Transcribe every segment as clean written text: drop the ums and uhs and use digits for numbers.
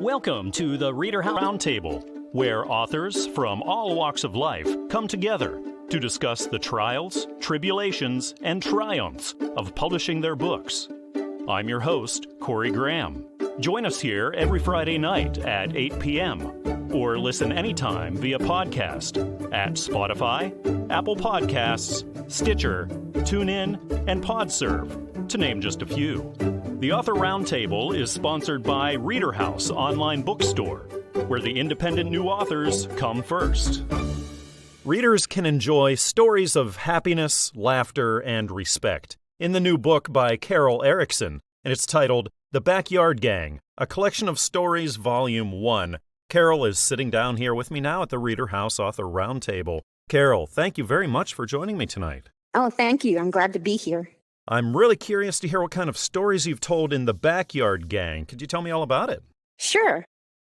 Welcome to the ReaderHouse Roundtable, where authors from all walks of life come together to discuss the trials, tribulations, and triumphs of publishing their books. I'm your host, Corey Graham. Join us here every Friday night at 8 p.m. or listen anytime via podcast at Spotify, Apple Podcasts, Stitcher, TuneIn, and PodServe, to name just a few. The Author Roundtable is sponsored by ReaderHouse Online Bookstore, where the independent new authors come first. Readers can enjoy stories of happiness, laughter, and respect in the new book by Eriksen, and it's titled The Backyard Gang, A Collection of Stories, Volume 1. Carol is sitting down here with me now at the ReaderHouse Author Roundtable. Carol, thank you very much for joining me tonight. Oh, thank you. I'm glad to be here. I'm really curious to hear what kind of stories you've told in The Backyard Gang. Could you tell me all about it? Sure.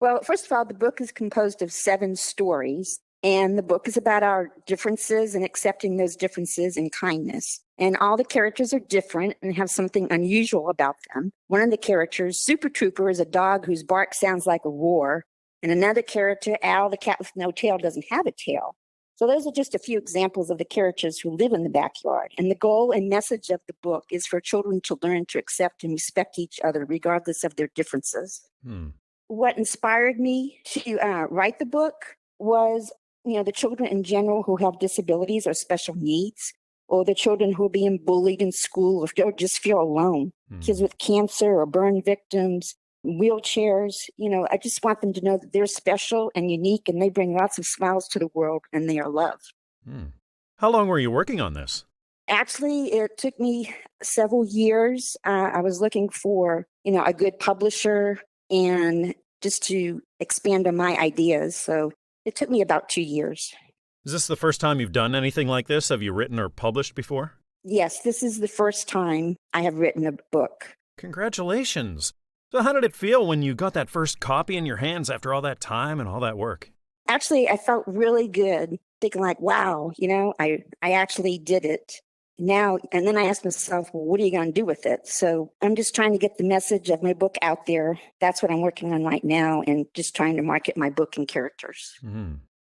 Well, first of all, the book is composed of 7 stories, and the book is about our differences and accepting those differences in kindness. And all the characters are different and have something unusual about them. One of the characters, Super Trooper, is a dog whose bark sounds like a roar, and another character, Al, the cat with no tail, doesn't have a tail. So those are just a few examples of the characters who live in the backyard. And the goal and message of the book is for children to learn to accept and respect each other, regardless of their differences. What inspired me to write the book was, the children in general who have disabilities or special needs, or the children who are being bullied in school or just feel alone. Kids with cancer or burn victims, wheelchairs, I just want them to know that they're special and unique, and they bring lots of smiles to the world, and they are loved. How long were you working on this? Actually, it took me several years. I was looking for, a good publisher and just to expand on my ideas. So it took me about 2 years. Is this the first time you've done anything like this? Have you written or published before? Yes, this is the first time I have written a book. Congratulations. So how did it feel when you got that first copy in your hands after all that time and all that work? Actually, I felt really good, thinking like, wow, I actually did it. Now, and then I asked myself, well, what are you going to do with it? So I'm just trying to get the message of my book out there. That's what I'm working on right now, and just trying to market my book and characters.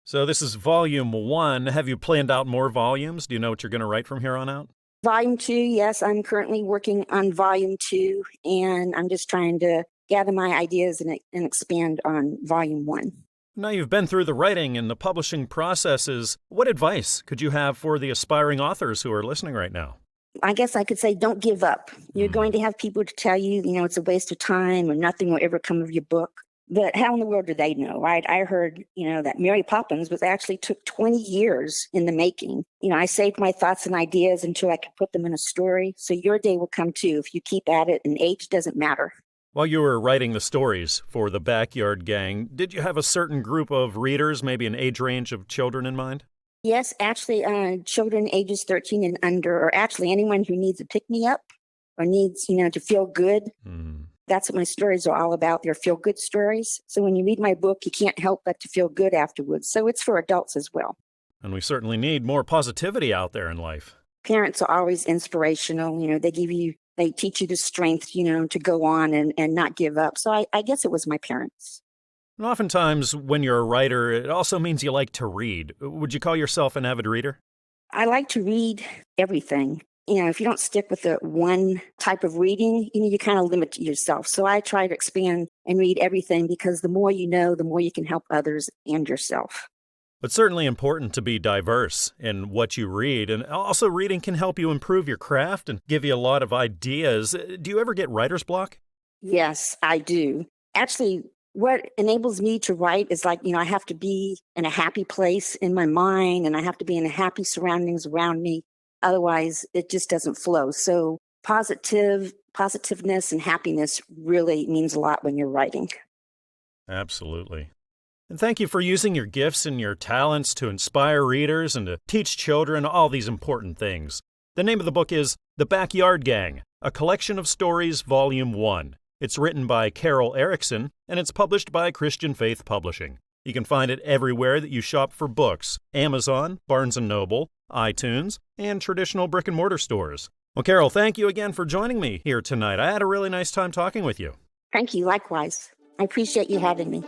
So this is volume 1. Have you planned out more volumes? Do you know what you're going to write from here on out? Volume 2, yes, I'm currently working on Volume 2, and I'm just trying to gather my ideas and expand on Volume 1. Now you've been through the writing and the publishing processes. What advice could you have for the aspiring authors who are listening right now? I guess I could say don't give up. You're going to have people to tell you, it's a waste of time or nothing will ever come of your book. But how in the world do they know, right? I heard, that Mary Poppins actually took 20 years in the making. I saved my thoughts and ideas until I could put them in a story. So your day will come too if you keep at it, and age doesn't matter. While you were writing the stories for The Backyard Gang, did you have a certain group of readers, maybe an age range of children in mind? Yes, actually, children ages 13 and under, or actually anyone who needs a pick-me-up or needs, to feel good. That's what my stories are all about. They're feel-good stories. So when you read my book, you can't help but to feel good afterwards. So it's for adults as well. And we certainly need more positivity out there in life. Parents are always inspirational. They teach you the strength, to go on and not give up. So I guess it was my parents. And oftentimes when you're a writer, it also means you like to read. Would you call yourself an avid reader? I like to read everything. If you don't stick with the one type of reading, you kind of limit yourself. So I try to expand and read everything, because the more you know, the more you can help others and yourself. It's certainly important to be diverse in what you read. And also reading can help you improve your craft and give you a lot of ideas. Do you ever get writer's block? Yes, I do. Actually, what enables me to write is I have to be in a happy place in my mind, and I have to be in happy surroundings around me. Otherwise, it just doesn't flow. So positiveness and happiness really means a lot when you're writing. Absolutely. And thank you for using your gifts and your talents to inspire readers and to teach children all these important things. The name of the book is The Backyard Gang, A Collection of Stories, Volume 1. It's written by Eriksen, and it's published by Christian Faith Publishing. You can find it everywhere that you shop for books: Amazon, Barnes & Noble, iTunes, and traditional brick-and-mortar stores. Well, Carol, thank you again for joining me here tonight. I had a really nice time talking with you. Thank you. Likewise. I appreciate you having me.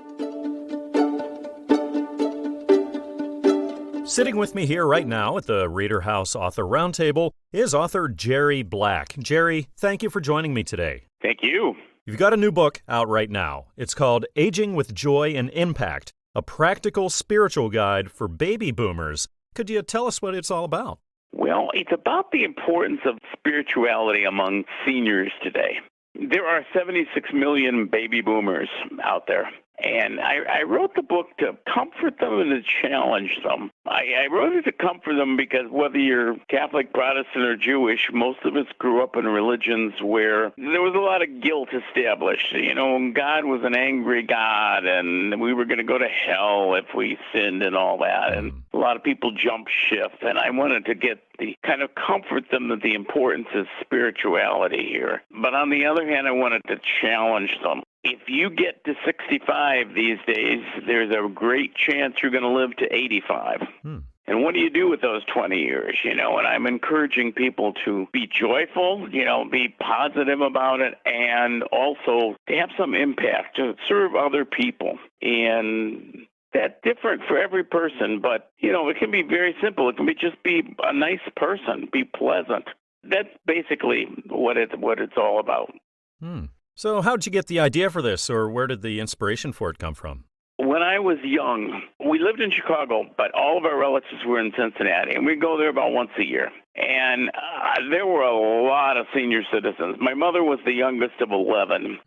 Sitting with me here right now at the ReaderHouse Author Roundtable is author Jerry Black. Jerry, thank you for joining me today. Thank you. You've got a new book out right now. It's called Aging with Joy and Impact, a practical spiritual guide for baby boomers. Could you tell us what it's all about? Well, it's about the importance of spirituality among seniors today. There are 76 million baby boomers out there. And I wrote the book to comfort them and to challenge them. I wrote it to comfort them because whether you're Catholic, Protestant, or Jewish, most of us grew up in religions where there was a lot of guilt established. You know, God was an angry God, and we were going to go to hell if we sinned and all that. And a lot of people jump ship. And I wanted to kind of comfort them that the importance is spirituality here. But on the other hand, I wanted to challenge them. If you get to 65 these days, there's a great chance you're going to live to 85. And what do you do with those 20 years, you know? And I'm encouraging people to be joyful, you know, be positive about it, and also to have some impact, to serve other people. And that's different for every person, but, you know, it can be very simple. It can be a nice person, be pleasant. That's basically what it's all about. So how'd you get the idea for this, or where did the inspiration for it come from? When I was young, we lived in Chicago, but all of our relatives were in Cincinnati, and we'd go there about once a year. And there were a lot of senior citizens. My mother was the youngest of 11.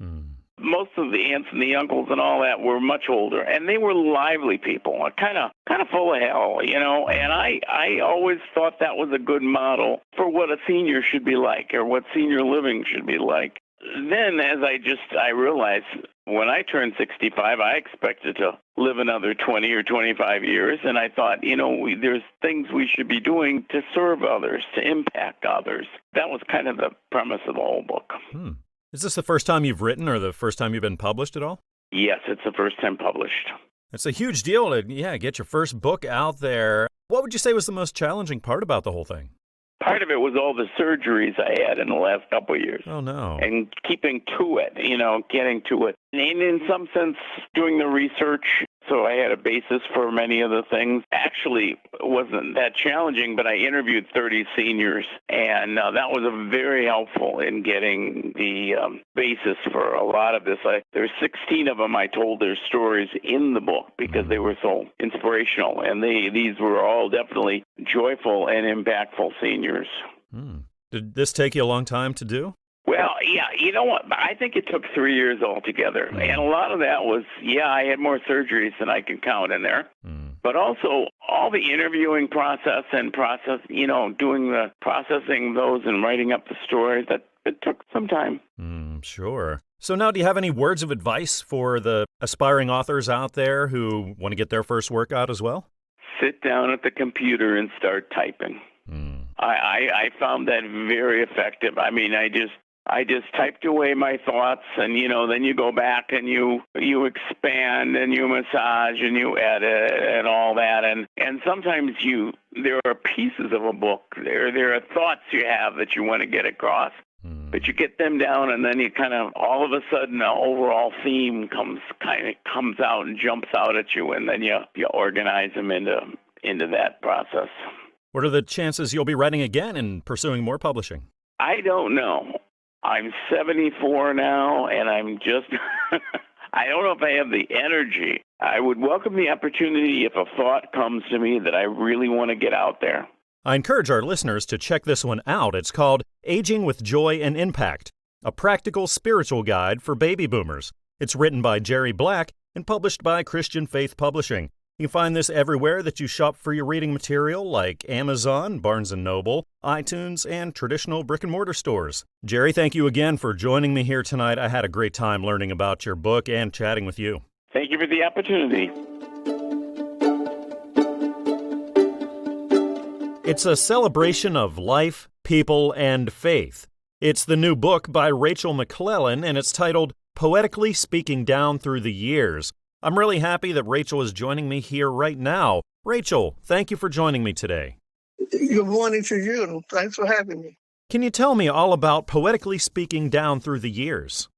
Most of the aunts and the uncles and all that were much older, and they were lively people, kind of full of hell, you know. And I always thought that was a good model for what a senior should be like, or what senior living should be like. Then, as I realized when I turned 65, I expected to live another 20 or 25 years. And I thought, you know, there's things we should be doing to serve others, to impact others. That was kind of the premise of the whole book. Is this the first time you've written, or the first time you've been published at all? Yes, it's the first time published. It's a huge deal to, get your first book out there. What would you say was the most challenging part about the whole thing? Part of it was all the surgeries I had in the last couple of years. Oh, no. And keeping to it, you know, getting to it. And in some sense, doing the research, so I had a basis for many of the things. Actually, it wasn't that challenging, but I interviewed 30 seniors, and that was very helpful in getting the basis for a lot of this. There's 16 of them I told their stories in the book because they were so inspirational, and these were all definitely joyful and impactful seniors. Did this take you a long time to do? Well, yeah, you know what? I think it took 3 years altogether. And a lot of that was, I had more surgeries than I can count in there. But also all the interviewing process, doing the processing those and writing up the stories, that it took some time. Sure. So now do you have any words of advice for the aspiring authors out there who want to get their first work out as well? Sit down at the computer and start typing. I found that very effective. I mean, I just typed away my thoughts, and, then you go back and you expand and you massage and you edit and all that. And sometimes there are pieces of a book. There are thoughts you have that you want to get across. But you get them down, and then you kind of, all of a sudden, an overall theme comes out and jumps out at you, and then you organize them into that process. What are the chances you'll be writing again and pursuing more publishing? I don't know. I'm 74 now, and I'm just, I don't know if I have the energy. I would welcome the opportunity if a thought comes to me that I really want to get out there. I encourage our listeners to check this one out. It's called Aging with Joy and Impact, a practical spiritual guide for baby boomers. It's written by Jerry Black and published by Christian Faith Publishing. You can find this everywhere that you shop for your reading material, like Amazon, Barnes & Noble, iTunes, and traditional brick-and-mortar stores. Jerry, thank you again for joining me here tonight. I had a great time learning about your book and chatting with you. Thank you for the opportunity. It's a celebration of life, people, and faith. It's the new book by Rachel McClellan, and it's titled Poetically Speaking Down Through the Years. I'm really happy that Rachel is joining me here right now. Rachel, thank you for joining me today. Good morning to you. Thanks for having me. Can you tell me all about Poetically Speaking Down Through the Years?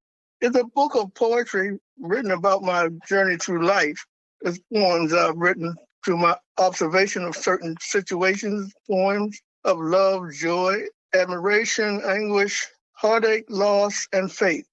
It's a book of poetry written about my journey through life. It's poems I've written through my observation of certain situations, poems of love, joy, admiration, anguish, heartache, loss, and faith.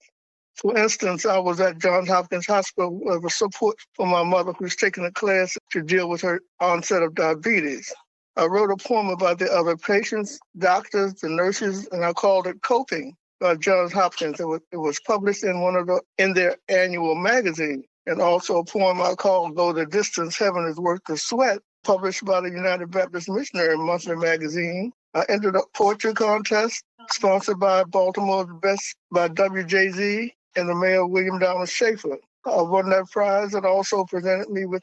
For instance, I was at Johns Hopkins Hospital with support for my mother who's taking a class to deal with her onset of diabetes. I wrote a poem about the other patients, doctors, the nurses, and I called it Coping by Johns Hopkins. It was published in their annual magazine. And also a poem I called Go the Distance, Heaven is Worth the Sweat, published by the United Baptist Missionary Monthly Magazine. I entered a poetry contest sponsored by Baltimore's Best by WJZ and the mayor William Donald Schaefer. I won that prize and he also presented me with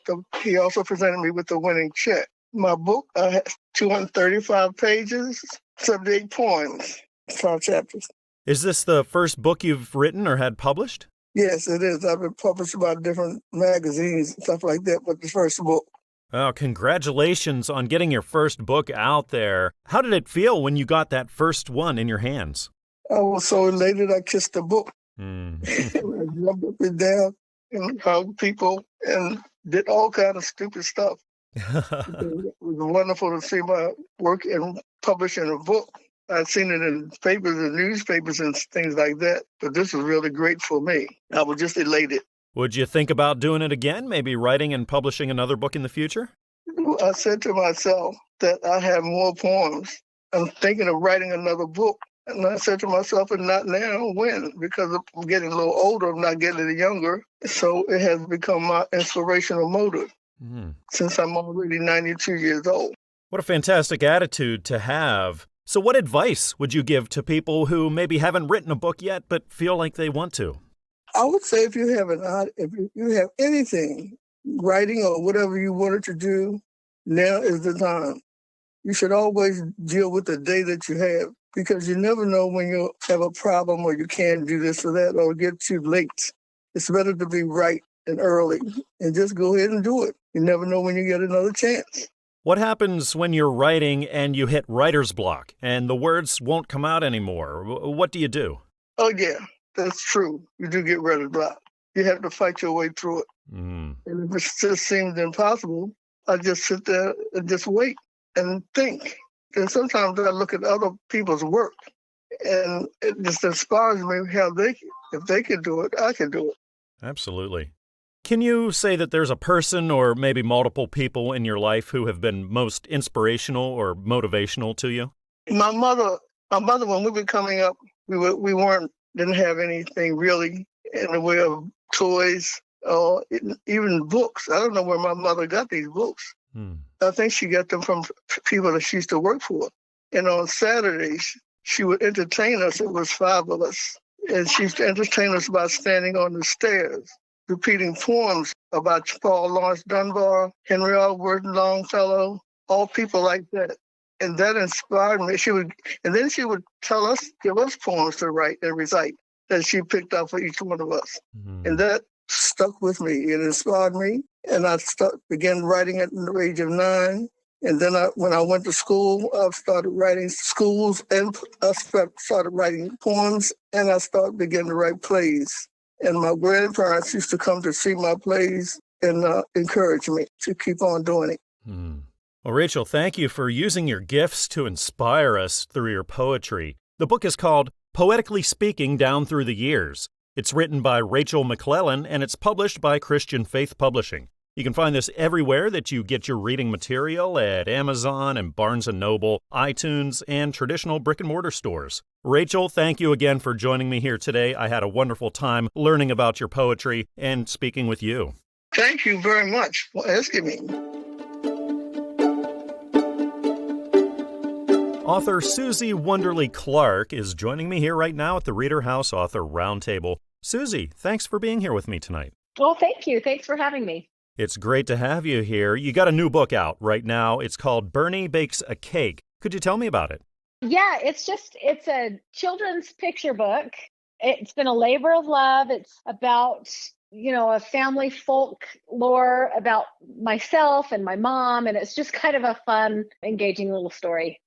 the winning check. My book has 235 pages, 78 poems, 5 chapters. Is this the first book you've written or had published? Yes, it is. I've been published by different magazines and stuff like that, but the first book. Oh, congratulations on getting your first book out there. How did it feel when you got that first one in your hands? I was so elated I kissed the book. I jumped up and down and hugged people and did all kind of stupid stuff. It was wonderful to see my work and published in a book. I'd seen it in papers and newspapers and things like that, but this was really great for me. I was just elated. Would you think about doing it again, maybe writing and publishing another book in the future? I said to myself that I have more poems. I'm thinking of writing another book. And I said to myself, and not now, when? Because I'm getting a little older, I'm not getting any younger. So it has become my inspirational motive since I'm already 92 years old. What a fantastic attitude to have. So what advice would you give to people who maybe haven't written a book yet but feel like they want to? I would say if you have anything, writing or whatever you wanted to do, now is the time. You should always deal with the day that you have, because you never know when you'll have a problem or you can't do this or that or get too late. It's better to be right and early and just go ahead and do it. You never know when you get another chance. What happens when you're writing and you hit writer's block and the words won't come out anymore? What do you do? Oh, yeah, that's true. You do get writer's block. You have to fight your way through it. And if it just seems impossible, I just sit there and just wait and think. And sometimes I look at other people's work and it just inspires me if they can do it, I can do it. Absolutely. Can you say that there's a person or maybe multiple people in your life who have been most inspirational or motivational to you? My mother, when we were coming up, didn't have anything really in the way of toys or even books. I don't know where my mother got these books. I think she got them from people that she used to work for. And on Saturdays, she would entertain us. It was 5 of us. And she used to entertain us by standing on the stairs, repeating poems about Paul Laurence Dunbar, Henry R. Wharton Longfellow, all people like that. And that inspired me. She would give us poems to write and recite that she picked out for each one of us. And that stuck with me. It inspired me. And I began writing at the age of 9. And then when I went to school, I started writing schools and I started writing poems and I began to write plays. And my grandparents used to come to see my plays and encourage me to keep on doing it. Well, Rachel, thank you for using your gifts to inspire us through your poetry. The book is called Poetically Speaking Down Through the Years. It's written by Rachel McClellan and it's published by Christian Faith Publishing. You can find this everywhere that you get your reading material at Amazon and Barnes & Noble, iTunes, and traditional brick-and-mortar stores. Rachel, thank you again for joining me here today. I had a wonderful time learning about your poetry and speaking with you. Thank you very much for asking me. Author Susie Wunderli Clark is joining me here right now at the ReaderHouse Author Roundtable. Susie, thanks for being here with me tonight. Well, thank you. Thanks for having me. It's great to have you here. You got a new book out right now. It's called Bernie Bakes a Cake. Could you tell me about it? Yeah, it's a children's picture book. It's been a labor of love. It's about, a family folk lore about myself and my mom. And it's just kind of a fun, engaging little story.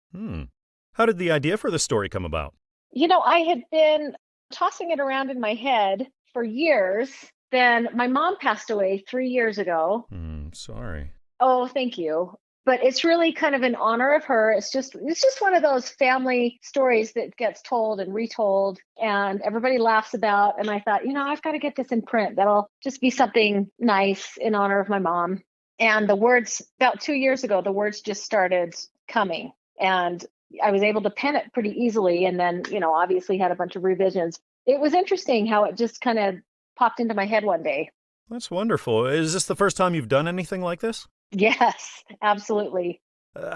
How did the idea for the story come about? I had been tossing it around in my head for years. Then my mom passed away 3 years ago. Sorry. Oh, thank you. But it's really kind of in honor of her. It's just one of those family stories that gets told and retold and everybody laughs about. And I thought, I've got to get this in print. That'll just be something nice in honor of my mom. And the words, about 2 years ago, the words just started coming. And I was able to pen it pretty easily. And then, obviously had a bunch of revisions. It was interesting how it just kind of popped into my head one day. That's wonderful. Is this the first time you've done anything like this? Yes, absolutely.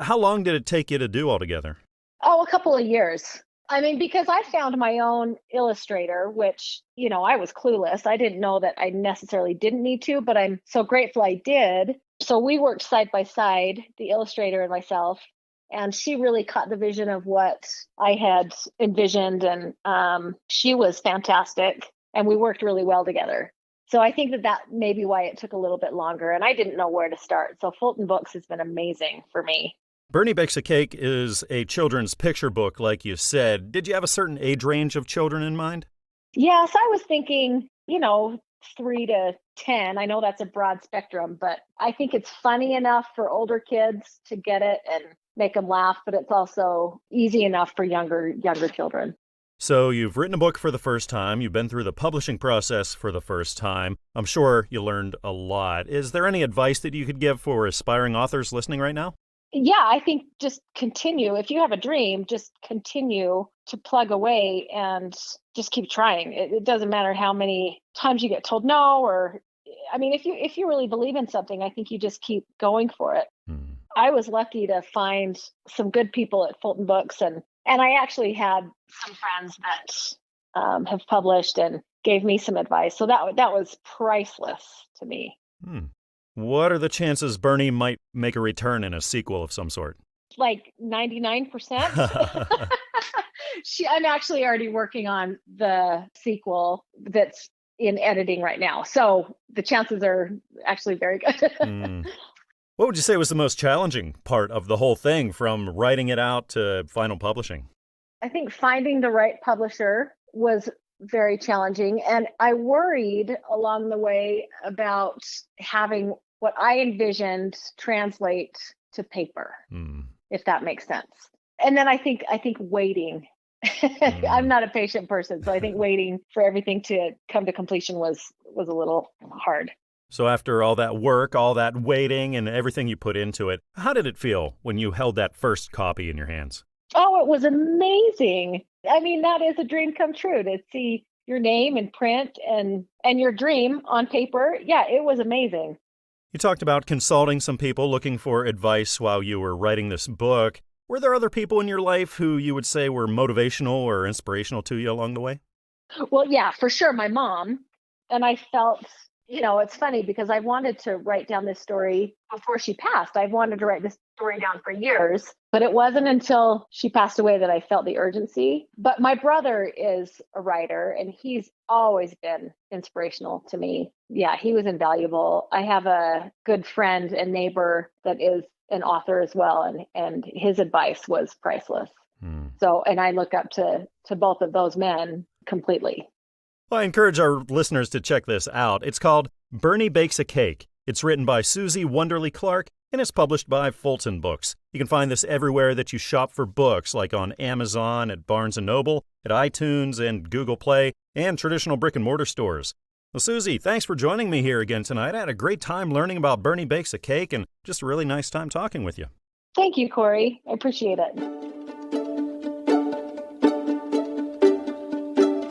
How long did it take you to do altogether? Oh, a couple of years. I mean, because I found my own illustrator, which, I was clueless. I didn't know that I necessarily didn't need to, but I'm so grateful I did. So we worked side by side, the illustrator and myself, and she really caught the vision of what I had envisioned. And she was fantastic, and we worked really well together. So I think that may be why it took a little bit longer, and I didn't know where to start. So Fulton Books has been amazing for me. Bernie Bakes a Cake is a children's picture book, like you said. Did you have a certain age range of children in mind? Yes, I was thinking, 3 to 10. I know that's a broad spectrum, but I think it's funny enough for older kids to get it and make them laugh, but it's also easy enough for younger children. So you've written a book for the first time. You've been through the publishing process for the first time. I'm sure you learned a lot. Is there any advice that you could give for aspiring authors listening right now? Yeah, I think just continue. If you have a dream, just continue to plug away and just keep trying. It doesn't matter how many times you get told no, or, I mean, if you really believe in something, I think you just keep going for it. I was lucky to find some good people at Fulton Books, and I actually had some friends that have published and gave me some advice. So that was priceless to me. What are the chances Bernie might make a return in a sequel of some sort? Like 99%. I'm actually already working on the sequel that's in editing right now. So the chances are actually very good. What would you say was the most challenging part of the whole thing, from writing it out to final publishing? I think finding the right publisher was very challenging. And I worried along the way about having what I envisioned translate to paper, if that makes sense. And then I think waiting. I'm not a patient person, so I think waiting for everything to come to completion was a little hard. So after all that work, all that waiting, and everything you put into it, how did it feel when you held that first copy in your hands? Oh, it was amazing. I mean, that is a dream come true, to see your name in print and your dream on paper. Yeah, it was amazing. You talked about consulting some people, looking for advice while you were writing this book. Were there other people in your life who you would say were motivational or inspirational to you along the way? Well, yeah, for sure, my mom. And I felt, it's funny because I wanted to write down this story before she passed. I wanted to write this story down for years, but it wasn't until she passed away that I felt the urgency. But my brother is a writer, and he's always been inspirational to me. Yeah, he was invaluable. I have a good friend and neighbor that is an author as well, and his advice was priceless. So, and I look up to both of those men completely. Well, I encourage our listeners to check this out. It's called Bernie Bakes a Cake. It's written by Susie Wunderli Clark, and it's published by Fulton Books. You can find this everywhere that you shop for books, like on Amazon, at Barnes & Noble, at iTunes and Google Play, and traditional brick-and-mortar stores. Well, Susie, thanks for joining me here again tonight. I had a great time learning about Bernie Bakes a Cake, and just a really nice time talking with you. Thank you, Corey. I appreciate it.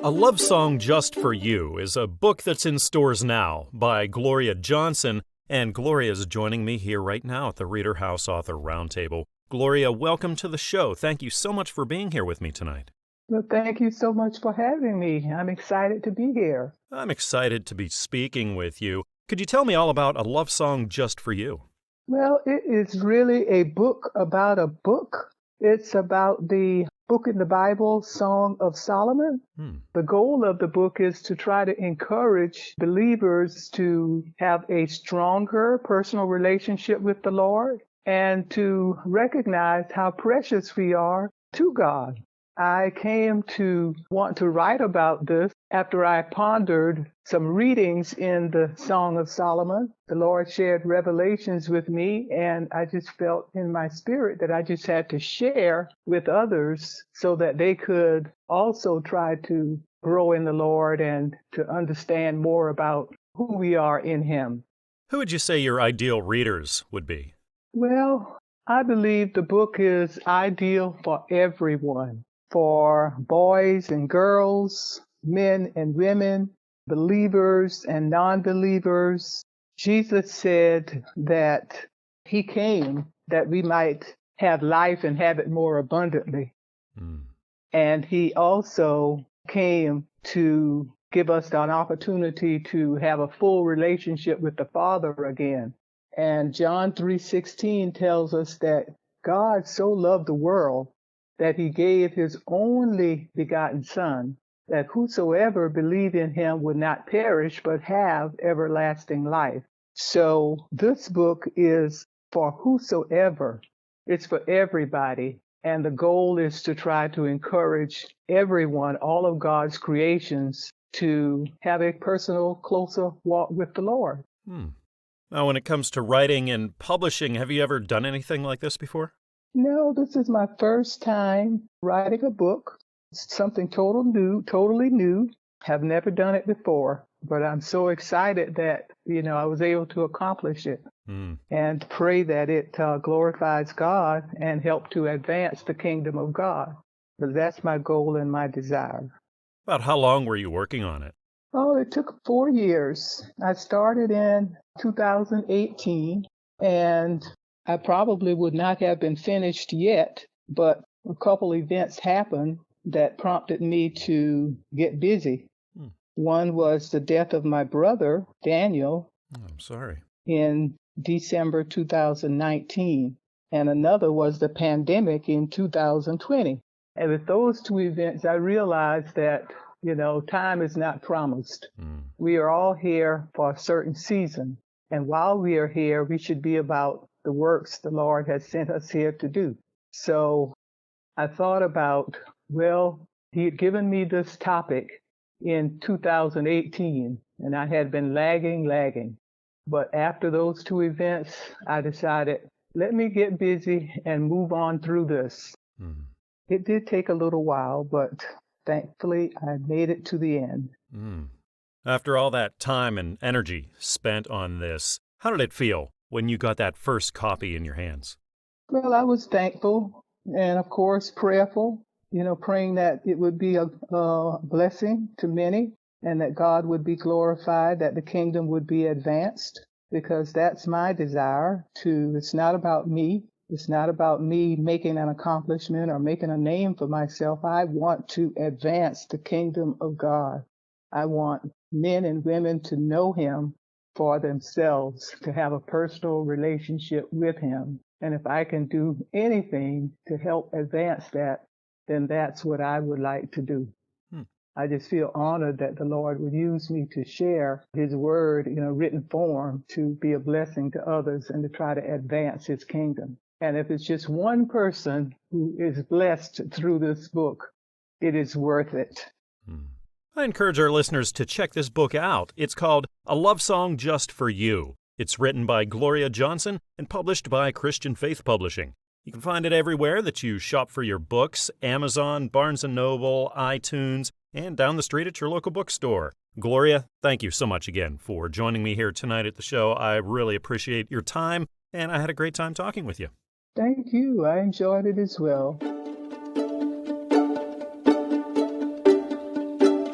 A Love Song Just for You is a book that's in stores now by Gloria Johnson, and Gloria is joining me here right now at the ReaderHouse Author Roundtable. Gloria, welcome to the show. Thank you so much for being here with me tonight. Well, thank you so much for having me. I'm excited to be here. I'm excited to be speaking with you. Could you tell me all about A Love Song Just for You? Well, it is really a book about a book. It's about the book in the Bible, Song of Solomon. The goal of the book is to try to encourage believers to have a stronger personal relationship with the Lord and to recognize how precious we are to God. I came to want to write about this after I pondered some readings in the Song of Solomon. The Lord shared revelations with me, and I just felt in my spirit that I just had to share with others so that they could also try to grow in the Lord and to understand more about who we are in Him. Who would you say your ideal readers would be? Well, I believe the book is ideal for everyone. For boys and girls, men and women, believers and non-believers. Jesus said that He came that we might have life and have it more abundantly. And He also came to give us an opportunity to have a full relationship with the Father again. And John 3:16 tells us that God so loved the world that He gave His only begotten Son, that whosoever believe in Him would not perish, but have everlasting life. So this book is for whosoever. It's for everybody. And the goal is to try to encourage everyone, all of God's creations, to have a personal, closer walk with the Lord. Now, when it comes to writing and publishing, have you ever done anything like this before? No, this is my first time writing a book. It's something totally new. Have never done it before, but I'm so excited that, I was able to accomplish it and pray that it glorifies God and help to advance the kingdom of God. Because that's my goal and my desire. About how long were you working on it? Oh, it took 4 years. I started in 2018, and I probably would not have been finished yet, but a couple events happened that prompted me to get busy. One was the death of my brother, Daniel. Oh, I'm sorry. In December 2019, and another was the pandemic in 2020. And with those two events, I realized that, time is not promised. We are all here for a certain season. And while we are here, we should be about the works the Lord has sent us here to do. So I thought about, He had given me this topic in 2018, and I had been lagging. But after those two events, I decided, let me get busy and move on through this. It did take a little while, but thankfully I made it to the end. After all that time and energy spent on this, how did it feel when you got that first copy in your hands? Well, I was thankful and, of course, prayerful, praying that it would be a blessing to many and that God would be glorified, that the kingdom would be advanced, because that's my desire it's not about me. It's not about me making an accomplishment or making a name for myself. I want to advance the kingdom of God. I want men and women to know Him for themselves, to have a personal relationship with Him. And if I can do anything to help advance that, then that's what I would like to do. I just feel honored that the Lord would use me to share His word in a written form to be a blessing to others and to try to advance His kingdom. And if it's just one person who is blessed through this book, it is worth it. I encourage our listeners to check this book out. It's called A Love Song Just for You. It's written by Gloria Johnson and published by Christian Faith Publishing. You can find it everywhere that you shop for your books: Amazon, Barnes & Noble, iTunes, and down the street at your local bookstore. Gloria, thank you so much again for joining me here tonight at the show. I really appreciate your time, and I had a great time talking with you. Thank you. I enjoyed it as well.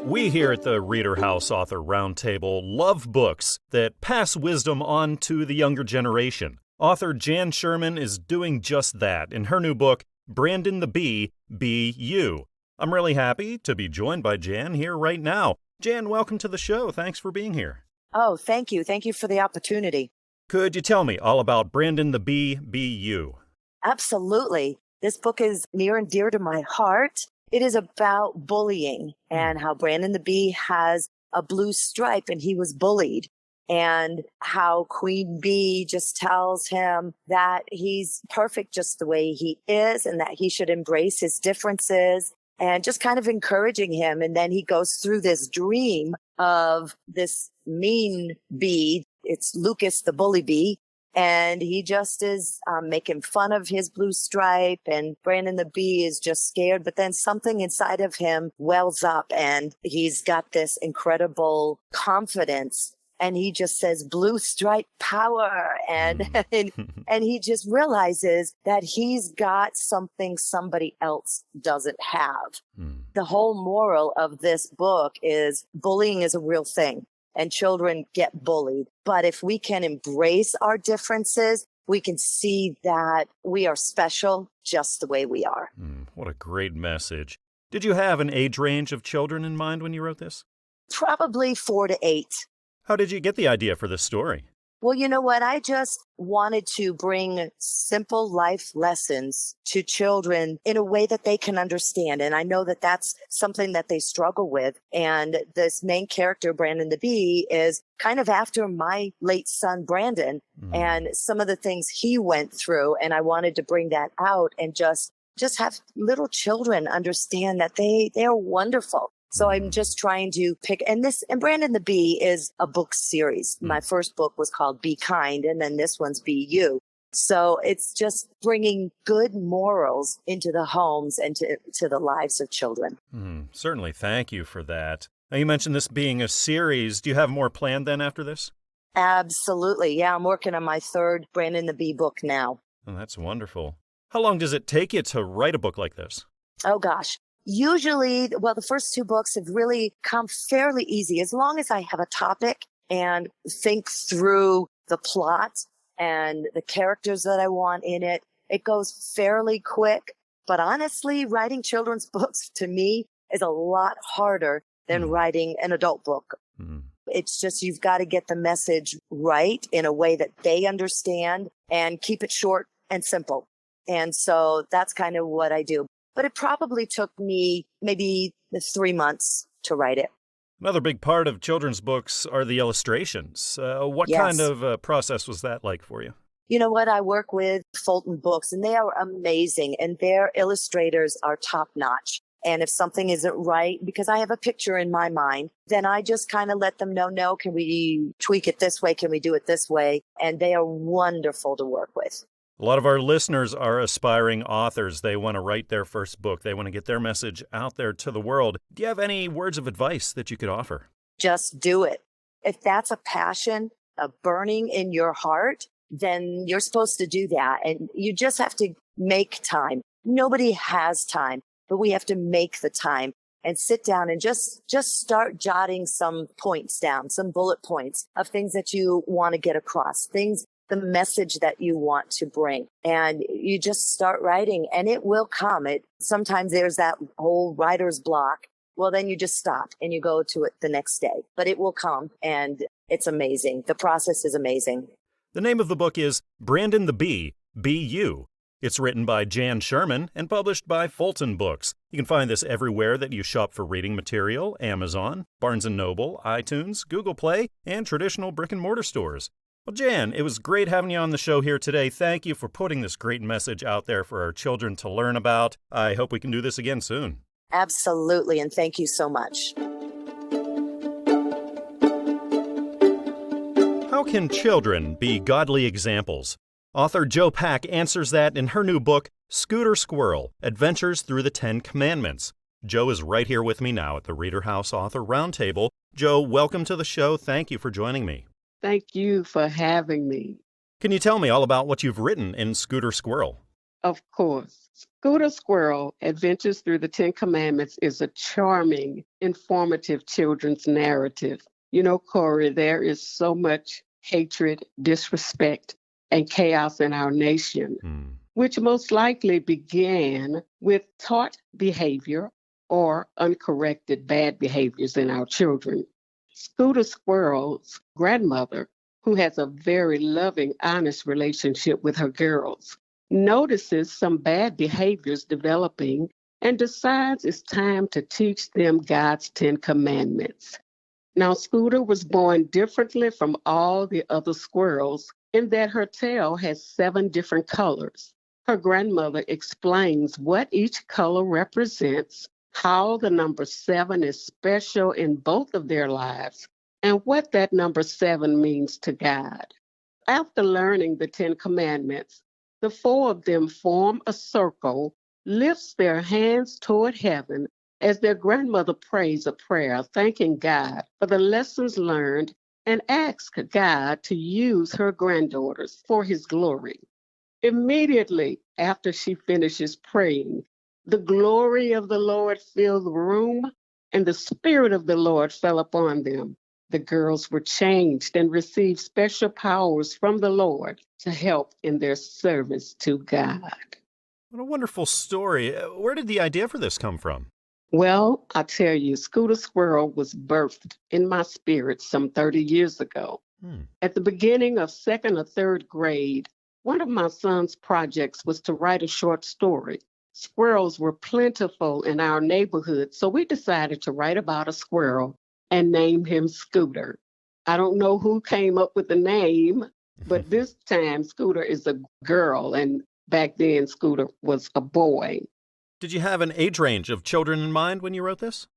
We here at the ReaderHouse Author Roundtable love books that pass wisdom on to the younger generation. Author Jan Sherman is doing just that in her new book, Brandon the Bee, Be You. I'm really happy to be joined by Jan here right now. Jan, welcome to the show. Thanks for being here. Oh, thank you. Thank you for the opportunity. Could you tell me all about Brandon the Bee, Be You? Absolutely. This book is near and dear to my heart. It is about bullying and how Brandon the Bee has a blue stripe and he was bullied, and how Queen Bee just tells him that he's perfect just the way he is and that he should embrace his differences and just kind of encouraging him. And then he goes through this dream of this mean bee. It's Lucas, the bully bee. And he just is making fun of his blue stripe, and Brandon the bee is just scared. But then something inside of him wells up, and he's got this incredible confidence. And he just says, blue stripe power. And, and he just realizes that he's got something somebody else doesn't have. The whole moral of this book is bullying is a real thing. And children get bullied. But if we can embrace our differences, we can see that we are special just the way we are. What a great message. Did you have an age range of children in mind when you wrote this? Probably 4 to 8. How did you get the idea for this story? Well, you know what? I just wanted to bring simple life lessons to children in a way that they can understand. And I know that that's something that they struggle with. And this main character, Brandon the bee, is kind of after my late son, Brandon, and some of the things he went through. And I wanted to bring that out and just have little children understand that they are wonderful. So I'm just trying to pick, and Brandon the Bee is a book series. My first book was called Be Kind, and then this one's Be You. So it's just bringing good morals into the homes and to the lives of children. Certainly. Thank you for that. Now, you mentioned this being a series. Do you have more planned then after this? Absolutely. Yeah, I'm working on my third Brandon the Bee book now. Oh, that's wonderful. How long does it take you to write a book like this? Oh, gosh. Usually, well, the first 2 books have really come fairly easy. As long as I have a topic and think through the plot and the characters that I want in it, it goes fairly quick. But honestly, writing children's books to me is a lot harder than writing an adult book. It's just you've got to get the message right in a way that they understand and keep it short and simple. And so that's kind of what I do. But it probably took me maybe 3 months to write it. Another big part of children's books are the illustrations. What kind of process was that like for you? You know what? I work with Fulton Books, and they are amazing, and their illustrators are top-notch. And if something isn't right, because I have a picture in my mind, then I just kind of let them know, no, can we tweak it this way? Can we do it this way? And they are wonderful to work with. A lot of our listeners are aspiring authors. They want to write their first book. They want to get their message out there to the world. Do you have any words of advice that you could offer? Just do it. If that's a passion, a burning in your heart, then you're supposed to do that. And you just have to make time. Nobody has time, but we have to make the time and sit down and just start jotting some points down, some bullet points of things that you want to get across, the message that you want to bring. And you just start writing and it will come. Sometimes there's that whole writer's block. Well, then you just stop and you go to it the next day. But it will come and it's amazing. The process is amazing. The name of the book is Brandon the Bee, Be You. It's written by Jan Sherman and published by Fulton Books. You can find this everywhere that you shop for reading material: Amazon, Barnes & Noble, iTunes, Google Play, and traditional brick-and-mortar stores. Well, Jan, it was great having you on the show here today. Thank you for putting this great message out there for our children to learn about. I hope we can do this again soon. Absolutely, and thank you so much. How can children be godly examples? Author Jo Pack answers that in her new book, Scooter Squirrel: Adventures Through the 10 Commandments. Jo is right here with me now at the ReaderHouse Author Roundtable. Jo, welcome to the show. Thank you for joining me. Thank you for having me. Can you tell me all about what you've written in Scooter Squirrel? Of course. Scooter Squirrel: Adventures Through the 10 Commandments is a charming, informative children's narrative. You know, Corey, there is so much hatred, disrespect, and chaos in our nation, which most likely began with taught behavior or uncorrected bad behaviors in our children. Scooter Squirrel's grandmother, who has a very loving, honest relationship with her girls, notices some bad behaviors developing and decides it's time to teach them God's 10 Commandments. Now, Scooter was born differently from all the other squirrels in that her tail has 7 different colors. Her grandmother explains what each color represents how the number 7 is special in both of their lives, and what that number 7 means to God. After learning the 10 Commandments, the 4 of them form a circle, lifts their hands toward heaven as their grandmother prays a prayer, thanking God for the lessons learned, and asks God to use her granddaughters for his glory. Immediately after she finishes praying, the glory of the Lord filled the room, and the Spirit of the Lord fell upon them. The girls were changed and received special powers from the Lord to help in their service to God. What a wonderful story. Where did the idea for this come from? Well, I tell you, Scooter Squirrel was birthed in my spirit some 30 years ago. At the beginning of 2nd or 3rd grade, one of my son's projects was to write a short story. Squirrels were plentiful in our neighborhood, so we decided to write about a squirrel and named him Scooter. I don't know who came up with the name, but this time Scooter is a girl, and back then Scooter was a boy. Did you have an age range of children in mind when you wrote this?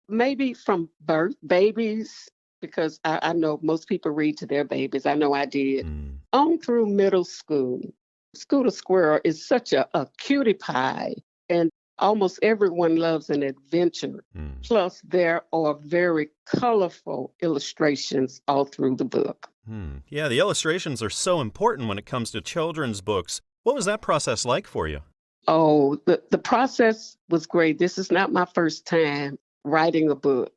Maybe from birth, babies, because I know most people read to their babies. I know I did. On through middle school. Scooter Squirrel is such a cutie pie, and almost everyone loves an adventure. Plus, there are very colorful illustrations all through the book. Yeah, the illustrations are so important when it comes to children's books. What was that process like for you? Oh, the process was great. This is not my first time writing a book.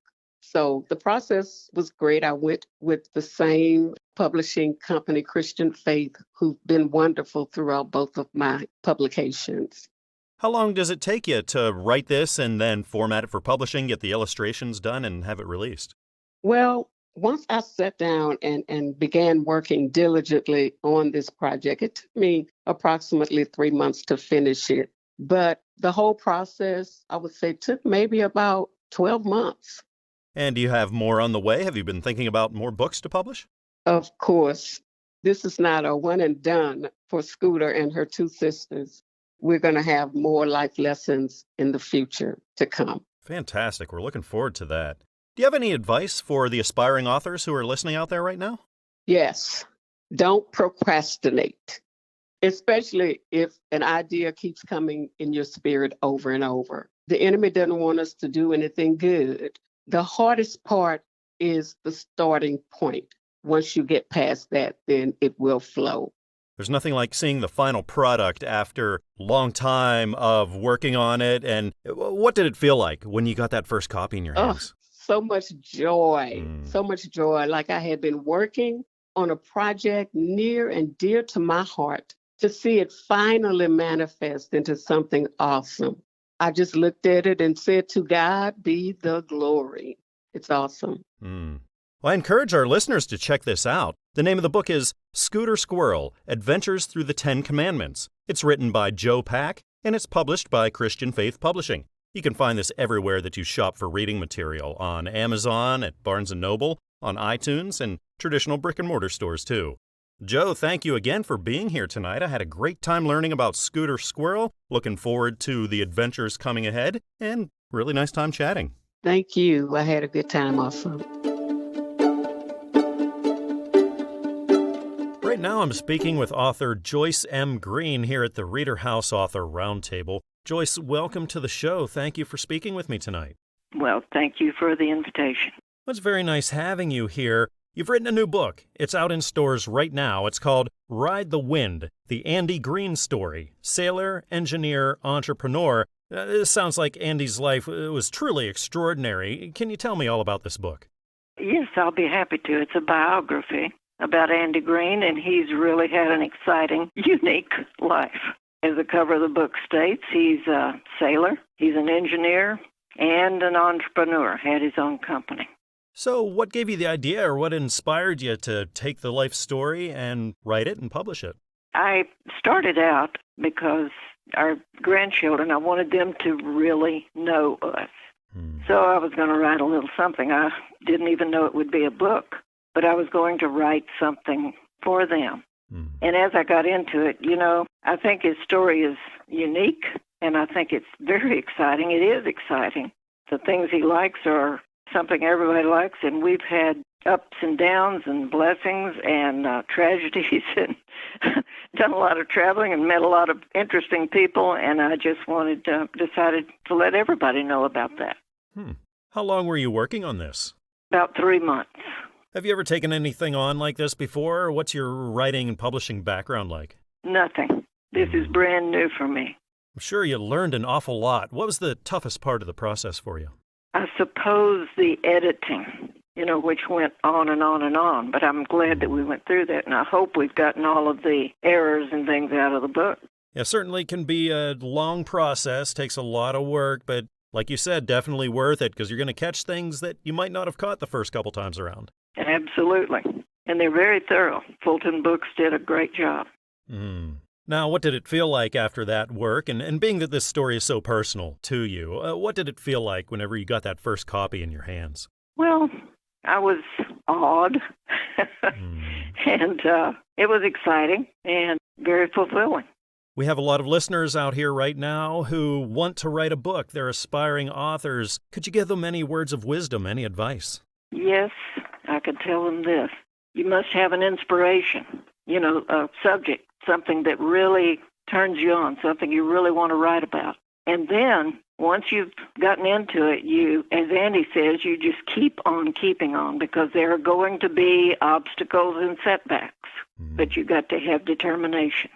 So the process was great. I went with the same publishing company, Christian Faith, who've been wonderful throughout both of my publications. How long does it take you to write this and then format it for publishing, get the illustrations done, and have it released? Well, once I sat down and began working diligently on this project, it took me approximately 3 months to finish it. But the whole process, I would say, took maybe about 12 months. And do you have more on the way? Have you been thinking about more books to publish? Of course. This is not a one and done for Scooter and her 2 sisters. We're going to have more life lessons in the future to come. Fantastic. We're looking forward to that. Do you have any advice for the aspiring authors who are listening out there right now? Yes. Don't procrastinate, especially if an idea keeps coming in your spirit over and over. The enemy doesn't want us to do anything good. The hardest part is the starting point. Once you get past that, then it will flow. There's nothing like seeing the final product after a long time of working on it. And what did it feel like when you got that first copy in your hands? So much joy, so much joy. Like I had been working on a project near and dear to my heart. To see it finally manifest into something awesome. I just looked at it and said, to God be the glory. It's awesome. Well, I encourage our listeners to check this out. The name of the book is Scooter Squirrel, Adventures Through the 10 Commandments. It's written by Joe Pack, and it's published by Christian Faith Publishing. You can find this everywhere that you shop for reading material, on Amazon, at Barnes & Noble, on iTunes, and traditional brick-and-mortar stores, too. Joe, thank you again for being here tonight. I had a great time learning about Scooter Squirrel. Looking forward to the adventures coming ahead, and really nice time chatting. Thank you. I had a good time also. Right now I'm speaking with author Joyce M. Green here at the ReaderHouse Author Roundtable. Joyce, welcome to the show. Thank you for speaking with me tonight. Well, thank you for the invitation. It's very nice having you here. You've written a new book. It's out in stores right now. It's called Ride the Wind, the Andy Green story. Sailor, engineer, entrepreneur. This sounds like Andy's life was truly extraordinary. Can you tell me all about this book? Yes, I'll be happy to. It's a biography about Andy Green, and he's really had an exciting, unique life. As the cover of the book states, he's a sailor, he's an engineer, and an entrepreneur, had his own company. So what gave you the idea, or what inspired you to take the life story and write it and publish it? I started out because our grandchildren, I wanted them to really know us. So I was going to write a little something. I didn't even know it would be a book, but I was going to write something for them. And as I got into it, I think his story is unique, and I think it's very exciting. It is exciting. the things he likes are something everybody likes, and we've had ups and downs and blessings and tragedies and done a lot of traveling and met a lot of interesting people, and I just decided to let everybody know about that. How long were you working on this? About 3 months. Have you ever taken anything on like this before? What's your writing and publishing background like? Nothing. This is brand new for me. I'm sure you learned an awful lot. What was the toughest part of the process for you? I suppose the editing, which went on and on and on, but I'm glad that we went through that, and I hope we've gotten all of the errors and things out of the book. Yeah, certainly can be a long process, takes a lot of work, but like you said, definitely worth it because you're going to catch things that you might not have caught the first couple times around. Absolutely. And they're very thorough. Fulton Books did a great job. Now, what did it feel like after that work? And being that this story is so personal to you, what did it feel like whenever you got that first copy in your hands? Well, I was awed, and it was exciting and very fulfilling. We have a lot of listeners out here right now who want to write a book. They're aspiring authors. Could you give them any words of wisdom, any advice? Yes, I could tell them this. You must have an inspiration, a subject, something that really turns you on, something you really want to write about. And then once you've gotten into it, you, as Andy says, you just keep on keeping on because there are going to be obstacles and setbacks, but you got to have determination.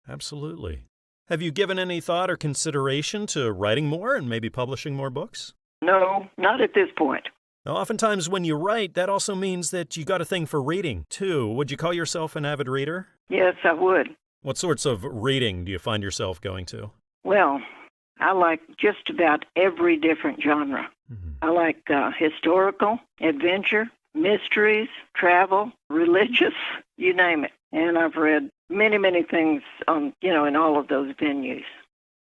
Absolutely. Have you given any thought or consideration to writing more and maybe publishing more books? No, not at this point. Now, oftentimes when you write, that also means that you got a thing for reading, too. Would you call yourself an avid reader? Yes, I would. What sorts of reading do you find yourself going to? Well, I like just about every different genre. I like historical, adventure, mysteries, travel, religious, you name it. And I've read many, many things on, in all of those venues.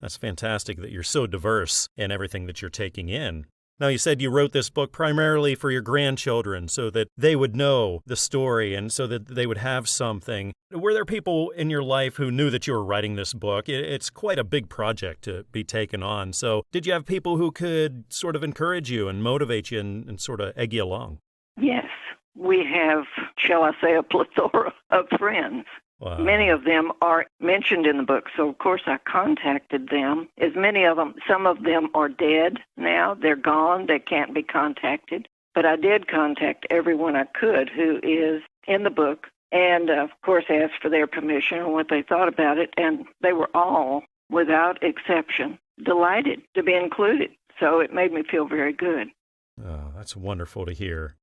That's fantastic that you're so diverse in everything that you're taking in. Now, you said you wrote this book primarily for your grandchildren so that they would know the story and so that they would have something. Were there people in your life who knew that you were writing this book? It's quite a big project to be taken on. So did you have people who could sort of encourage you and motivate you and sort of egg you along? Yes. We have, shall I say, a plethora of friends. Wow. Many of them are mentioned in the book, so of course I contacted them. As many of them, some of them are dead now. They're gone. They can't be contacted. But I did contact everyone I could who is in the book and, of course, asked for their permission and what they thought about it. And they were all, without exception, delighted to be included. So it made me feel very good. Oh, that's wonderful to hear.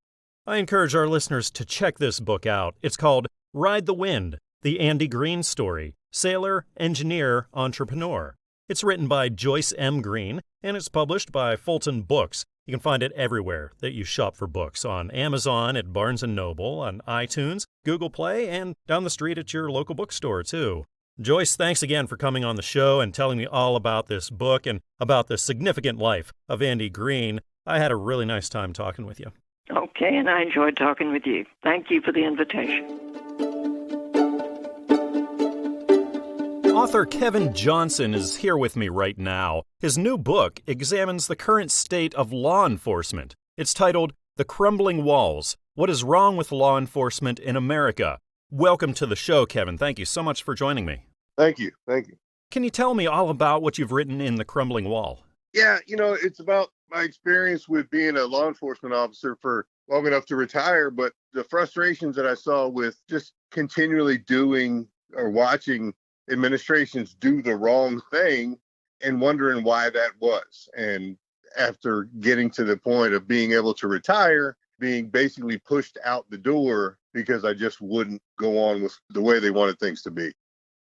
I encourage our listeners to check this book out. It's called Ride the Wind, the Andy Green Story, Sailor, Engineer, Entrepreneur. It's written by Joyce M. Green, and it's published by Fulton Books. You can find it everywhere that you shop for books, on Amazon, at Barnes & Noble, on iTunes, Google Play, and down the street at your local bookstore, too. Joyce, thanks again for coming on the show and telling me all about this book and about the significant life of Andy Green. I had a really nice time talking with you. Okay, and I enjoyed talking with you. Thank you for the invitation. Author Kevin Johnson is here with me right now. His new book examines the current state of law enforcement. It's titled The Crumbling Walls: What is Wrong with Law Enforcement in America? Welcome to the show, Kevin. Thank you so much for joining me. Thank you. Thank you. Can you tell me all about what you've written in The Crumbling Wall? Yeah, it's about my experience with being a law enforcement officer for long enough to retire, but the frustrations that I saw with just continually doing or watching administrations do the wrong thing and wondering why that was. And after getting to the point of being able to retire, being basically pushed out the door because I just wouldn't go on with the way they wanted things to be.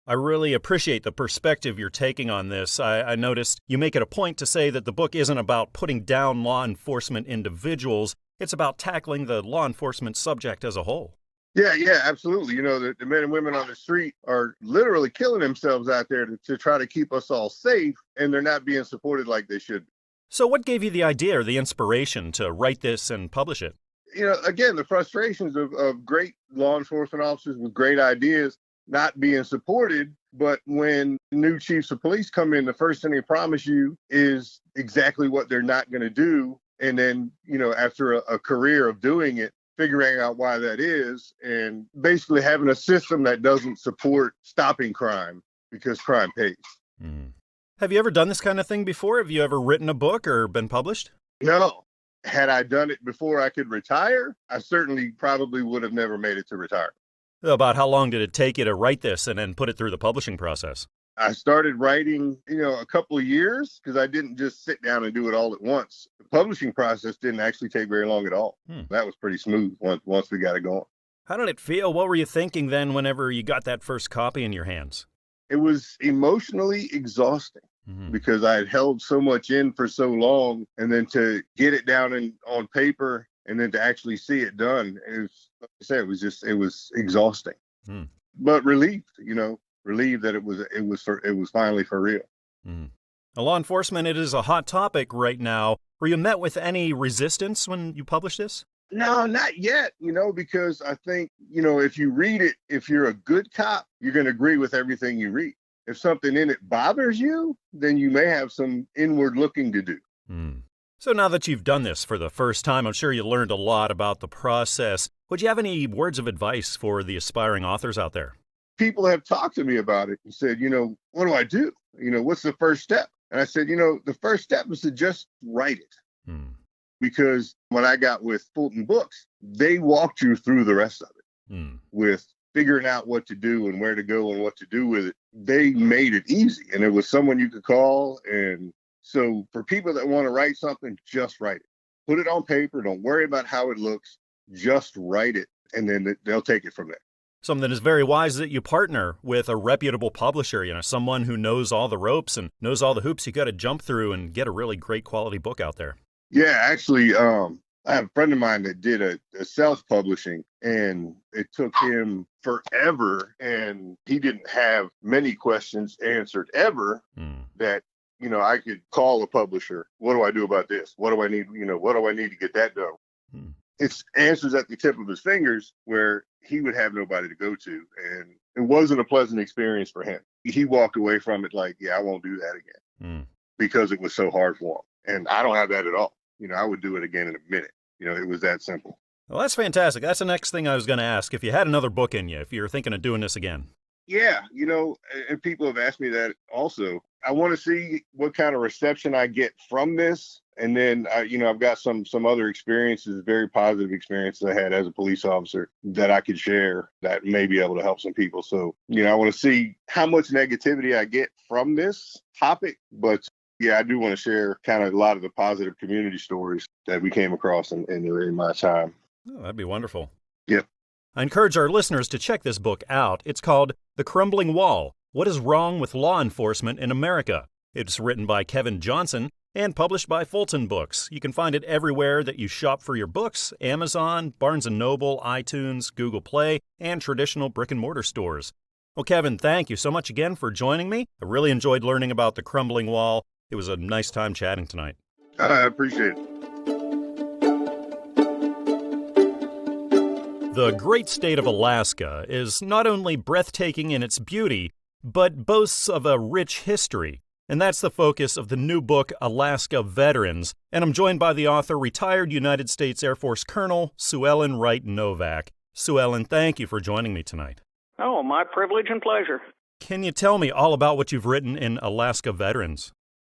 I really appreciate the perspective you're taking on this. I noticed you make it a point to say that the book isn't about putting down law enforcement individuals. It's about tackling the law enforcement subject as a whole. Yeah, absolutely. The men and women on the street are literally killing themselves out there to try to keep us all safe, and they're not being supported like they should be. So what gave you the idea or the inspiration to write this and publish it? Again, the frustrations of great law enforcement officers with great ideas not being supported But when new chiefs of police come in, the first thing they promise you is exactly what they're not going to do. And then, after a career of doing it, figuring out why that is, and basically having a system that doesn't support stopping crime because crime pays. Mm. Have you ever done this kind of thing before? Have you ever written a book or been published? No. Had I done it before I could retire, I certainly probably would have never made it to retire. About how long did it take you to write this and then put it through the publishing process? I started writing, a couple of years because I didn't just sit down and do it all at once. The publishing process didn't actually take very long at all. That was pretty smooth once we got it going. How did it feel? What were you thinking then whenever you got that first copy in your hands? It was emotionally exhausting because I had held so much in for so long, and then to get it down on paper and then to actually see it done, like I said, it was exhausting, but relieved, relieved that it was finally for real. Law enforcement, it is a hot topic right now. Were you met with any resistance when you published this? No, not yet, because I think, if you read it, if you're a good cop, you're going to agree with everything you read. If something in it bothers you, then you may have some inward looking to do. So now that you've done this for the first time, I'm sure you learned a lot about the process. Would you have any words of advice for the aspiring authors out there? People have talked to me about it and said, what do I do? What's the first step? And I said, the first step is to just write it. Because when I got with Fulton Books, they walked you through the rest of it with figuring out what to do and where to go and what to do with it. They made it easy, and it was someone you could call. And so for people that want to write something, just write it. Put it on paper. Don't worry about how it looks. Just write it, and then they'll take it from there. Something is very wise that you partner with a reputable publisher, someone who knows all the ropes and knows all the hoops you got to jump through and get a really great quality book out there. Yeah, actually, I have a friend of mine that did a self-publishing, and it took him forever, and he didn't have many questions answered ever that, I could call a publisher. What do I do about this? What do I need? What do I need to get that done? It's answers at the tip of his fingers where he would have nobody to go to, and it wasn't a pleasant experience for him. He walked away from it like, yeah, I won't do that again because it was so hard for him. And I don't have that at all. I would do it again in a minute. It was that simple. Well, that's fantastic. That's the next thing I was going to ask. If you had another book in you, if you're thinking of doing this again. Yeah, and people have asked me that also. I want to see what kind of reception I get from this. And then, I've got some other experiences, very positive experiences I had as a police officer that I could share that may be able to help some people. So, I want to see how much negativity I get from this topic. But yeah, I do want to share kind of a lot of the positive community stories that we came across in my time. Oh, that'd be wonderful. Yep. I encourage our listeners to check this book out. It's called The Crumbling Wall: What is Wrong with Law Enforcement in America? It's written by Kevin Johnson and published by Fulton Books. You can find it everywhere that you shop for your books: Amazon, Barnes & Noble, iTunes, Google Play, and traditional brick-and-mortar stores. Well, Kevin, thank you so much again for joining me. I really enjoyed learning about The Crumbling Wall. It was a nice time chatting tonight. I appreciate it. The great state of Alaska is not only breathtaking in its beauty, but boasts of a rich history. And that's the focus of the new book, Alaska Veterans. And I'm joined by the author, retired United States Air Force Colonel Suellyn Wright Novak. Suellyn, thank you for joining me tonight. Oh, my privilege and pleasure. Can you tell me all about what you've written in Alaska Veterans?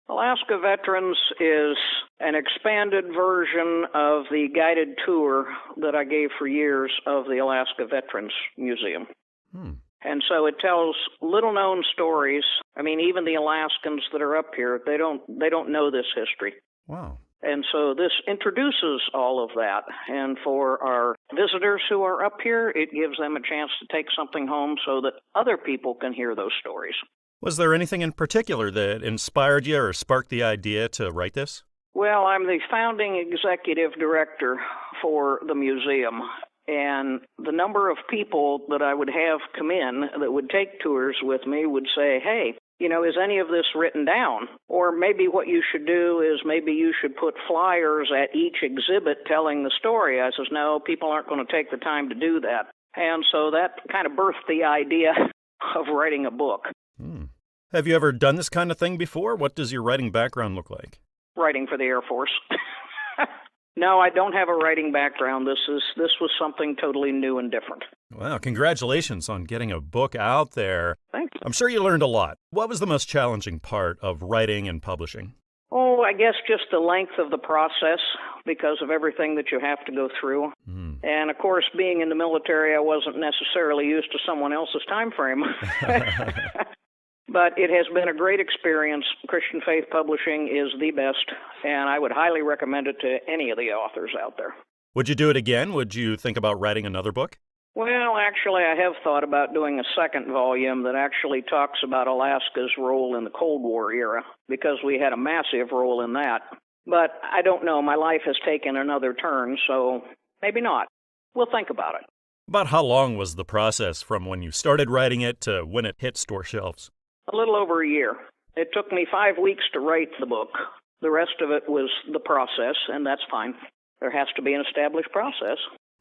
Alaska Veterans is an expanded version of the guided tour that I gave for years of the Alaska Veterans Museum. And so it tells little-known stories. I mean, even the Alaskans that are up here, they don't know this history. Wow. And so this introduces all of that. And for our visitors who are up here, it gives them a chance to take something home so that other people can hear those stories. Was there anything in particular that inspired you or sparked the idea to write this? Well, I'm the founding executive director for the museum, and the number of people that I would have come in that would take tours with me would say, hey, is any of this written down? Or maybe what you should do is maybe you should put flyers at each exhibit telling the story. I says, no, people aren't going to take the time to do that. And so that kind of birthed the idea of writing a book. Have you ever done this kind of thing before? What does your writing background look like? Writing for the Air Force. No, I don't have a writing background. This was something totally new and different. Wow, congratulations on getting a book out there. Thanks. I'm sure you learned a lot. What was the most challenging part of writing and publishing? Oh, I guess just the length of the process because of everything that you have to go through. And, of course, being in the military, I wasn't necessarily used to someone else's time frame. But it has been a great experience. Christian Faith Publishing is the best, and I would highly recommend it to any of the authors out there. Would you do it again? Would you think about writing another book? Well, actually, I have thought about doing a second volume that actually talks about Alaska's role in the Cold War era, because we had a massive role in that. But I don't know. My life has taken another turn, so maybe not. We'll think about it. About how long was the process from when you started writing it to when it hit store shelves? A little over a year. It took me 5 weeks to write the book. The rest of it was the process, and that's fine. There has to be an established process.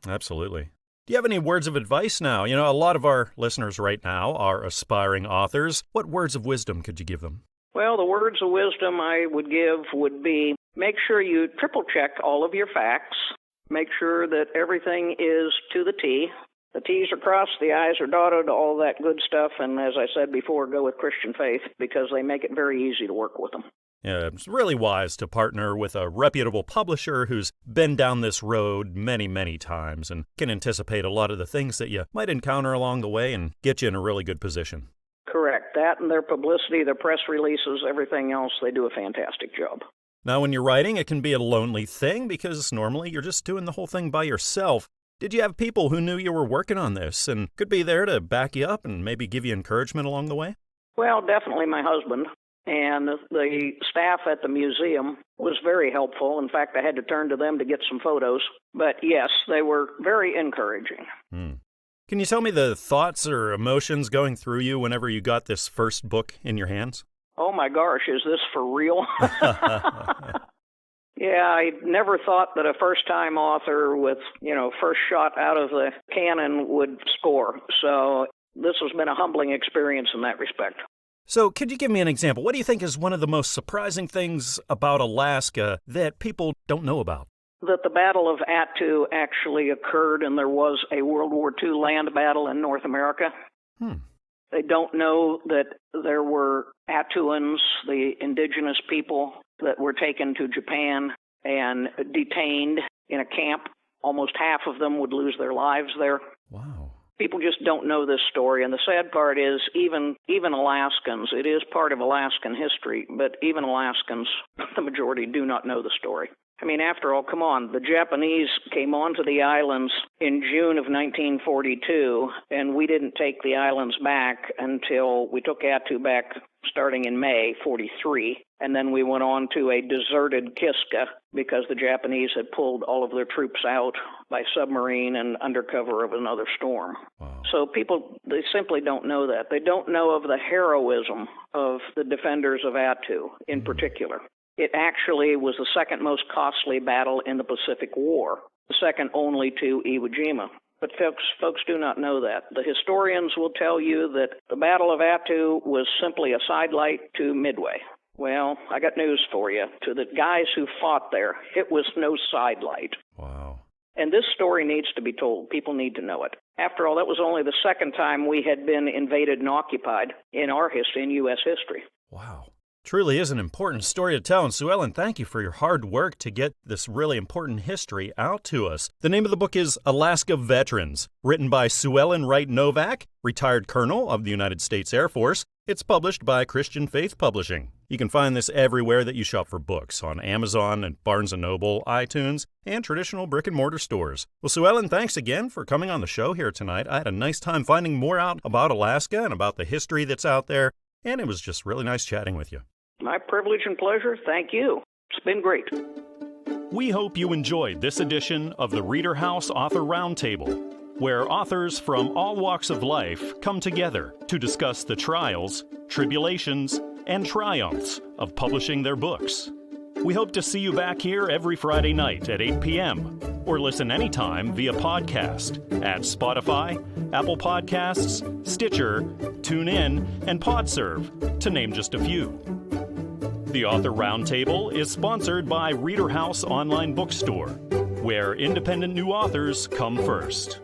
Absolutely. Do you have any words of advice now? You know, a lot of our listeners right now are aspiring authors. What words of wisdom could you give them? Well, the words of wisdom I would give would be, make sure you triple check all of your facts. Make sure that everything is to the T. The T's are crossed, the I's are dotted, all that good stuff. And as I said before, go with Christian Faith because they make it very easy to work with them. Yeah, it's really wise to partner with a reputable publisher who's been down this road many, many times and can anticipate a lot of the things that you might encounter along the way and get you in a really good position. Correct. That and their publicity, their press releases, everything else, they do a fantastic job. Now, when you're writing, it can be a lonely thing because normally you're just doing the whole thing by yourself. Did you have people who knew you were working on this and could be there to back you up and maybe give you encouragement along the way? Well, definitely my husband. And the staff at the museum was very helpful. In fact, I had to turn to them to get some photos. But yes, they were very encouraging. Can you tell me the thoughts or emotions going through you whenever you got this first book in your hands? Oh my gosh, is this for real? Yeah, I never thought that a first-time author with, first shot out of the cannon would score. So this has been a humbling experience in that respect. So could you give me an example? What do you think is one of the most surprising things about Alaska that people don't know about? That the Battle of Attu actually occurred and there was a World War II land battle in North America. They don't know that there were Attuans, the indigenous people, that were taken to Japan and detained in a camp. Almost half of them would lose their lives there. Wow. People just don't know this story. And the sad part is even Alaskans, it is part of Alaskan history, but even Alaskans, the majority, do not know the story. I mean, after all, come on, the Japanese came onto the islands in June of 1942, and we didn't take the islands back until we took Attu back starting in May 43, and then we went on to a deserted Kiska because the Japanese had pulled all of their troops out by submarine and under cover of another storm. Wow. So people, they simply don't know that. They don't know of the heroism of the defenders of Attu in particular. It actually was the second most costly battle in the Pacific War, the second only to Iwo Jima. But folks do not know that. The historians will tell you that the Battle of Attu was simply a sidelight to Midway. Well, I got news for you. To the guys who fought there, it was no sidelight. Wow. And this story needs to be told. People need to know it. After all, that was only the second time we had been invaded and occupied in our history, in U.S. history. Wow. Truly is an important story to tell, and Suellyn, thank you for your hard work to get this really important history out to us. The name of the book is Alaska Veterans, written by Suellyn Wright Novak, retired colonel of the United States Air Force. It's published by Christian Faith Publishing. You can find this everywhere that you shop for books, on Amazon and Barnes & Noble, iTunes, and traditional brick-and-mortar stores. Well, Suellyn, thanks again for coming on the show here tonight. I had a nice time finding more out about Alaska and about the history that's out there, and it was just really nice chatting with you. My privilege and pleasure. Thank you. It's been great. We hope you enjoyed this edition of the ReaderHouse Author Roundtable, where authors from all walks of life come together to discuss the trials, tribulations, and triumphs of publishing their books. We hope to see you back here every Friday night at 8 p.m. or listen anytime via podcast at Spotify, Apple Podcasts, Stitcher, TuneIn, and PodServe, to name just a few. The Author Roundtable is sponsored by ReaderHouse Online Bookstore, where independent new authors come first.